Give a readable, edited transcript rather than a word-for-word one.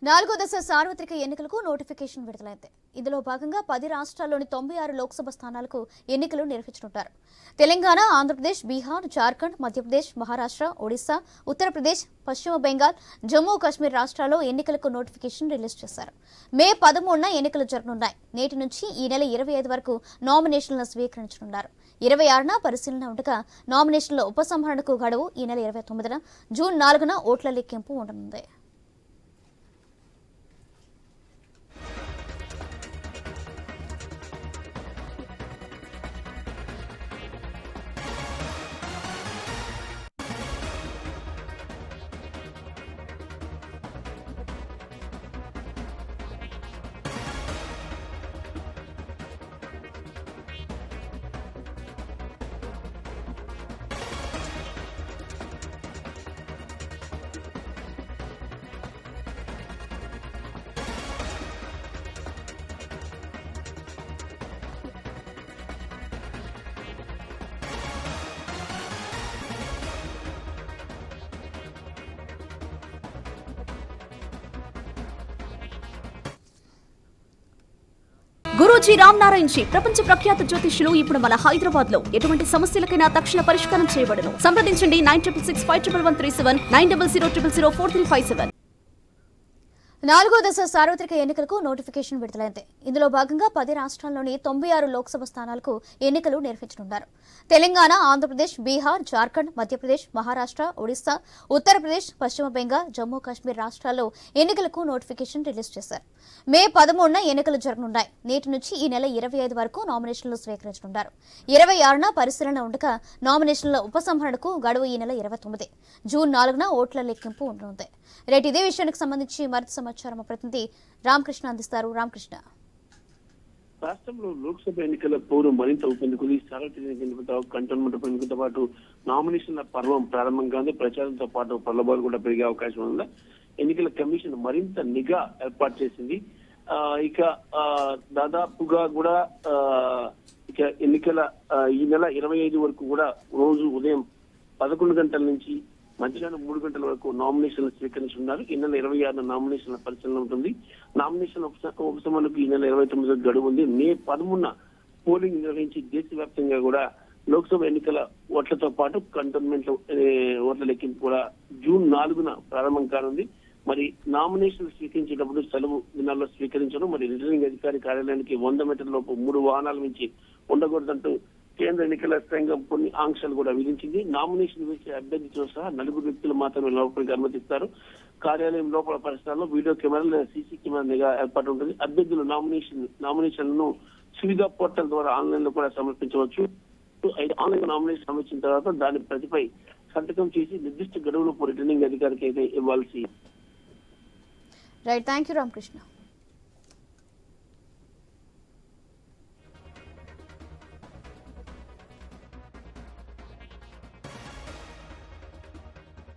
నాలుగో దశ సార్వత్రిక ఎన్నికలకు నోటిఫికేషన్ విడుదలైంది. ఇందులో భాగంగా 10 రాష్ట్రాల్లోని 96 లోక్సభ స్థానాలకు ఎన్నికలు నిర్వహించనున్నారు. తెలంగాణ, ఆంధ్రప్రదేశ్, బీహార్, జార్ఖండ్, మధ్యప్రదేశ్, మహారాష్ట్ర, ఒడిశా, ఉత్తరప్రదేశ్, పశ్చిమ బెంగాల్, జమ్మూ కాశ్మీర్ రాష్ట్రాల్లో ఎన్నికలకు నోటిఫికేషన్ రిలీజ్ చేశారు. మే 13న ఎన్నికలు జరగనున్నాయి. నేటి నుంచి ఈ నెల 25 వరకు నామినేషన్లను స్వీకరించనున్నారు. 26న పరిశీలన ఉండగా నామినేషన్ల ఉపసంహరణకు గడువు ఈ నెల 29న, జూన్ 4న ఓట్ల లెక్కింపు ఉండనుంది. గురూజీ రామ్ నారాయణ్ జీ ప్రపంచ ప్రఖ్యాత జ్యోతిష్యులు ఇప్పుడు మన హైదరాబాద్ లో ఎటువంటి సమస్యలకైనా తక్షణ పరిష్కారం చేయబడును. సంప్రదించండి 96651137 9000004357. నాలుగో దశ సార్వత్రిక ఎన్నికలకు నోటిఫికేషన్ విడుదలైంది. ఇందులో భాగంగా 10 రాష్ట్రాల్లోని 96 లోక్సభ స్థానాలకు ఎన్నికలు నిర్వహించనున్నారు. తెలంగాణ, ఆంధ్రప్రదేశ్, బీహార్, జార్ఖండ్, మధ్యప్రదేశ్, మహారాష్ట్ర, ఒడిశా, ఉత్తరప్రదేశ్, పశ్చిమ బెంగాల్, జమ్మూ కాశ్మీర్ రాష్ట్రాల్లో ఎన్నికలకు నోటిఫికేషన్ రిలీజ్ చేశారు. మే 13న ఎన్నికలు జరగనున్నాయి. నేటి నుంచి ఈ నెల 25 వరకు నామినేషన్లు స్వీకరించనున్నారు. 26న పరిశీలన ఉండగా నామినేషన్ల ఉపసంహరణకు గడువు ఈ నెల 29, జూన్ 4న ఓట్ల లెక్కింపు ఉండనుంది. రేటు ఇదే విషయానికి సంబంధించి మరింత సమాచారం ప్రతినిధి రామకృష్ణ అందిస్తారు. రామకృష్ణ, రాష్ట్రంలో లోక్సభ ఎన్నికల పోరు మరింత ఊపందుకుంది. సార్వత్రిక ఎన్నికలతో కంటోన్మెంట్ ఎన్నికలతో పాటు నామినేషన్ల పర్వం ప్రారంభంగానే ప్రచారంతో పాటు ప్రలోభాలు కూడా పెరిగే అవకాశం ఉంది. ఎన్నికల కమిషన్ మరింత నిఘా ఏర్పాటు చేసింది. ఇక దాదాపుగా కూడా ఇక ఎన్నికల ఈ నెల 25 వరకు కూడా రోజు ఉదయం 11 గంటల నుంచి మధ్యాహ్నం 3 గంటల వరకు నామినేషన్లు స్వీకరించున్నారు. ఈ నెల 26న నామినేషన్ల పరిశీలన ఉంటుంది. నామినేషన్ ఉపసంహరణకు ఈ నెల 29 గడువు ఉంది. మే 13న పోలింగ్ నిర్వహించి దేశవ్యాప్తంగా కూడా లోక్సభ ఎన్నికల ఓట్లతో పాటు కంటోన్మెంట్ ఓట్ల లెక్కింపు కూడా జూన్ 4న ప్రారంభం కానుంది. మరి నామినేషన్లు స్వీకరించేటప్పుడు సెలవు దినాల్లో స్వీకరించడం, మరి రిటర్నింగ్ అధికారి కార్యాలయానికి 100 మీటర్ల లోపు 3 వాహనాల నుంచి ఉండకూడదంటూ కేంద్ర ఎన్నికల సంఘం కొన్ని ఆంక్షలు కూడా విధించింది. నామినేషన్ వేసే అభ్యర్థితో సహా 4 వ్యక్తులు మాత్రమే లోపలికి అనుమతిస్తారు. కార్యాలయం లోపల పరిసరాల్లో వీడియో కెమెరాలు లేదా సీసీ కెమెరా నిఘా ఏర్పాటు ఉంటుంది. అభ్యర్థులు నామినేషన్లను సువిధా పోర్టల్ ద్వారా ఆన్లైన్ లో కూడా సమర్పించవచ్చు. ఆన్లైన్ నామినేషన్ సమర్పించిన తర్వాత దాని ప్రతిపై సంతకం చేసి నిర్దిష్ట గడువులోపు రిటర్నింగ్ అధికారికి అయితే ఇవ్వాల్సి. Right, thank you Ramakrishna.